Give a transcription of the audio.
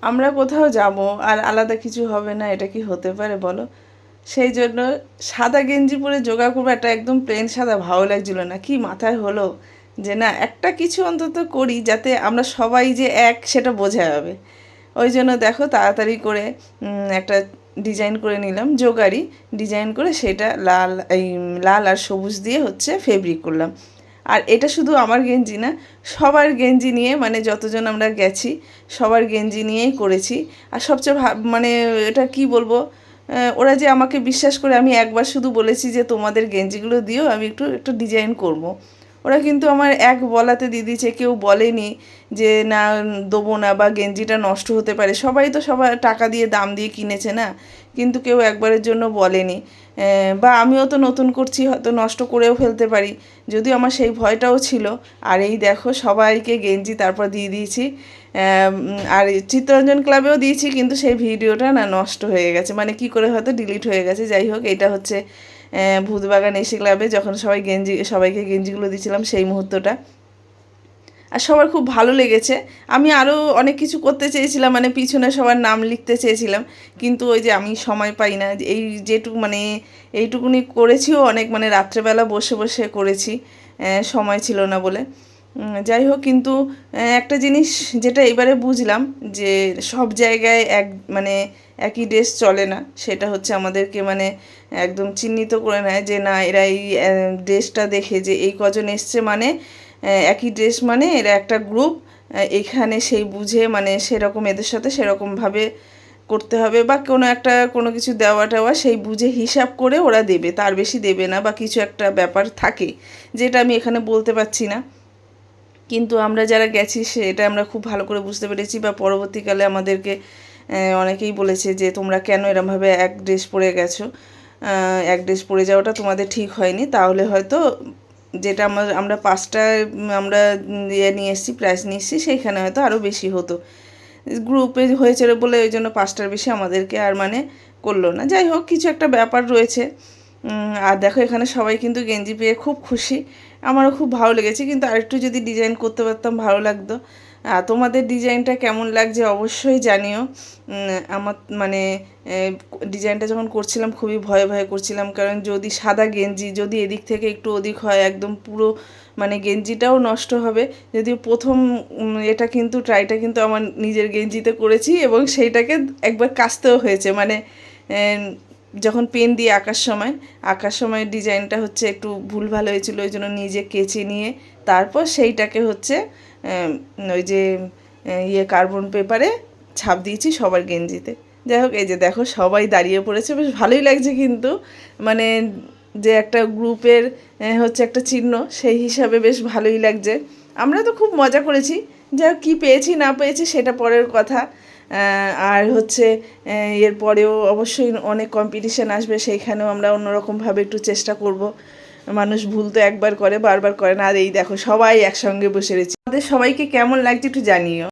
আমরা কোথাও যাব আর আলাদা কিছু হবে না, এটা কি হতে পারে বলো? সেই জন্য সাদা গেঞ্জি পরে যোগা করবো, একটা একদম প্লেন সাদা ভালো লাগছিল না, কি মাথায় হলো যে না একটা কিছু অন্তত করি যাতে আমরা সবাই যে এক সেটা বোঝা যাবে। ওই জন্য দেখো তাড়াতাড়ি করে একটা ডিজাইন করে নিলাম, যোগারি ডিজাইন করে সেটা লাল আর সবুজ দিয়ে হচ্ছে ফেব্রিক করলাম। আর এটা শুধু আমার গেঞ্জি না, সবার গেঞ্জি নিয়ে মানে যতজন আমরা গেছি সবার গেঞ্জি নিয়েই করেছি। আর সবচেয়ে মানে এটা কি বলবো, ওরা যে আমাকে বিশ্বাস করে, আমি একবার শুধু বলেছি যে তোমাদের গেঞ্জিগুলো দিও, আমি একটু একটু ডিজাইন করব। ওরা কিন্তু আমার এক বলাতে দিয়ে দিয়েছে, কেউ বলেনি যে না দেবো না বা গেঞ্জিটা নষ্ট হতে পারে। সবাই তো সবার টাকা দিয়ে দাম দিয়ে কিনেছে না, কিন্তু কেউ একবারের জন্য বলেনি। বা আমিও তো নতুন করছি, হয়তো নষ্ট করেও ফেলতে পারি, যদিও আমার সেই ভয়টাও ছিল। আর এই দেখো সবাইকে গেঞ্জি তারপর দিয়ে দিয়েছি। আর চিত্তরঞ্জন ক্লাবেও দিয়েছি, কিন্তু সেই ভিডিওটা না নষ্ট হয়ে গেছে, মানে কি করে হয়তো ডিলিট হয়ে গেছে। যাই হোক, এটা হচ্ছে ভূতবাগান এসি ক্লাবে যখন সবাইকে গেঞ্জিগুলো দিয়েছিলাম সেই মুহূর্তটা। আর সবার খুব ভালো লেগেছে। আমি আরও অনেক কিছু করতে চেয়েছিলাম, মানে পিছনে সবার নাম লিখতে চেয়েছিলাম, কিন্তু ওই যে আমি সময় পাই না। এই যেটুকু মানে এইটুকুনি করেছিও অনেক, মানে রাত্রেবেলা বসে বসে করেছি, সময় ছিল না বলে। যাই হোক, কিন্তু একটা জিনিস যেটা এবারে বুঝলাম যে সব জায়গায় মানে একই ড্রেস চলে না। সেটা হচ্ছে আমাদেরকে মানে একদম চিহ্নিত করে নেয় যে না এরা এই ড্রেসটা দেখে যে এই কজন এসছে, মানে একই ড্রেস, মানে এরা একটা গ্রুপ। এখানে সেই বুঝে মানে সেরকম এদের সাথে সেরকমভাবে করতে হবে, বা কোনো কিছু দেওয়া টেওয়া সেই বুঝে হিসাব করে ওরা দেবে, তার বেশি দেবে না, বা কিছু একটা ব্যাপার থাকে যেটা আমি এখানে বলতে পারছি না। কিন্তু আমরা যারা গেছি সেটা আমরা খুব ভালো করে বুঝতে পেরেছি, বা পরবর্তীকালে আমাদেরকে অনেকেই বলেছে যে তোমরা কেন এরমভাবে এক ড্রেস পরে গেছো, এক ড্রেস পরে যাওয়াটা তোমাদের ঠিক হয়নি। তাহলে হয়তো যেটা আমরা পাঁচটা আমরা ইয়ে নিয়ে এসেছি, প্রাইস নিয়ে এসেছি, সেইখানে হয়তো আরও বেশি হতো। গ্রুপে হয়েছিল বলে ওই জন্য পাঁচটার বেশি আমাদেরকে আর মানে করলো না। যাই হোক, কিছু একটা ব্যাপার রয়েছে। আর দেখো এখানে সবাই কিন্তু গেঞ্জি পেয়ে খুব খুশি, আমারও খুব ভালো লেগেছে, কিন্তু আরেকটু যদি ডিজাইন করতে পারতাম ভালো লাগতো। তোমাদের ডিজাইনটা কেমন লাগছে অবশ্যই জানিও। আমার মানে ডিজাইনটা যখন করছিলাম খুবই ভয়ে ভয়ে করছিলাম, কারণ যদি সাদা গেঞ্জি যদি এদিক থেকে একটু ওদিক হয় একদম পুরো মানে গেঞ্জিটাও নষ্ট হবে। যদিও প্রথম এটা কিন্তু ট্রাইটা কিন্তু আমার নিজের গেঞ্জিতে করেছি, এবং সেইটাকে একবার কাচতেও হয়েছে, মানে যখন পেন দিয়ে আঁকার সময় ডিজাইনটা হচ্ছে একটু ভুলভাল হয়েছিল, ওই জন্য নিজে কেচে নিয়ে তারপর সেইটাকে হচ্ছে ওই যে কার্বন পেপারে ছাপ দিয়েছি সবার গেঞ্জিতে। যাই হোক, এই যে দেখো সবাই দাঁড়িয়ে পড়েছে, বেশ ভালোই লাগছে কিন্তু, মানে যে একটা গ্রুপের হচ্ছে একটা চিহ্ন, সেই হিসাবে বেশ ভালোই লাগছে। আমরা তো খুব মজা করেছি। যা কি পেয়েছি না পেয়েছি সেটা পরের কথা। আর হচ্ছে এরপরেও অবশ্যই অনেক কম্পিটিশান আসবে, সেইখানেও আমরা অন্যরকমভাবে একটু চেষ্টা করব। মানুষ ভুল তো একবার করে, বারবার করে না। আর এই দেখো সবাই একসঙ্গে বসে রয়েছে। আমাদের সবাইকে কেমন লাগছে একটু জানিও।